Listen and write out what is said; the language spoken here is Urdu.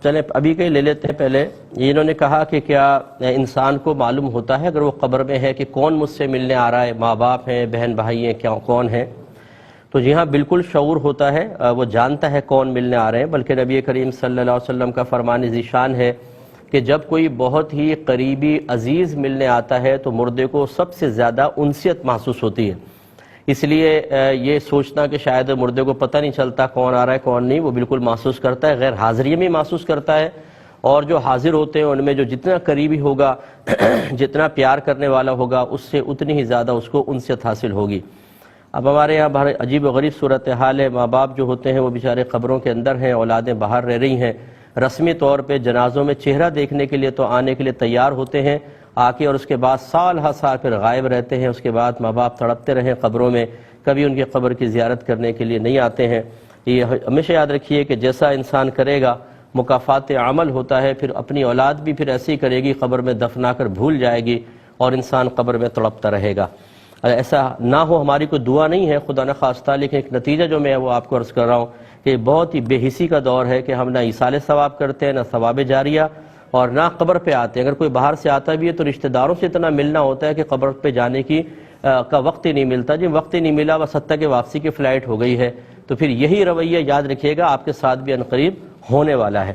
چلیں ابھی کہیں لے لیتے ہیں پہلے. انہوں نے کہا کہ کیا انسان کو معلوم ہوتا ہے اگر وہ قبر میں ہے کہ کون مجھ سے ملنے آ رہا ہے، ماں باپ ہیں، بہن بھائی ہیں، کون ہیں؟ تو جی ہاں، بالکل شعور ہوتا ہے، وہ جانتا ہے کون ملنے آ رہے ہیں. بلکہ نبی کریم صلی اللہ علیہ وسلم کا فرمان ذیشان ہے کہ جب کوئی بہت ہی قریبی عزیز ملنے آتا ہے تو مردے کو سب سے زیادہ انسیت محسوس ہوتی ہے. اس لیے یہ سوچنا کہ شاید مردے کو پتہ نہیں چلتا کون آ رہا ہے کون نہیں، وہ بالکل محسوس کرتا ہے، غیر حاضری میں محسوس کرتا ہے. اور جو حاضر ہوتے ہیں ان میں جو جتنا قریبی ہوگا جتنا پیار کرنے والا ہوگا اس سے اتنی ہی زیادہ اس کو انسیت حاصل ہوگی. اب ہمارے یہاں بڑی عجیب و غریب صورتحال ہے. ماں باپ جو ہوتے ہیں وہ بیچارے قبروں کے اندر ہیں، اولادیں باہر رہ رہی ہیں. رسمی طور پہ جنازوں میں چہرہ دیکھنے کے لیے تو آنے کے لیے تیار ہوتے ہیں آ کے، اور اس کے بعد سال ہر سال پھر غائب رہتے ہیں. اس کے بعد ماں باپ تڑپتے رہیں قبروں میں، کبھی ان کی قبر کی زیارت کرنے کے لیے نہیں آتے ہیں. یہ ہمیشہ یاد رکھیے کہ جیسا انسان کرے گا مکافات عمل ہوتا ہے. پھر اپنی اولاد بھی پھر ایسے ہی کرے گی، قبر میں دفنا کر بھول جائے گی اور انسان قبر میں تڑپتا رہے گا. ایسا نہ ہو، ہماری کوئی دعا نہیں ہے خدا نہ خواستہ، لیکن ایک نتیجہ جو میں وہ آپ کو عرض کر رہا ہوں کہ بہت ہی بے حسی کا دور ہے کہ ہم نہ ایصال ثواب کرتے ہیں، نہ ثواب جاریہ، اور نہ قبر پہ آتے ہیں. اگر کوئی باہر سے آتا بھی ہے تو رشتہ داروں سے اتنا ملنا ہوتا ہے کہ قبر پہ جانے کا وقت ہی نہیں ملتا. جب وقت ہی نہیں ملا، بس حتیٰ کہ واپسی کی فلائٹ ہو گئی ہے. تو پھر یہی رویہ یاد رکھیے گا آپ کے ساتھ بھی عنقریب ہونے والا ہے.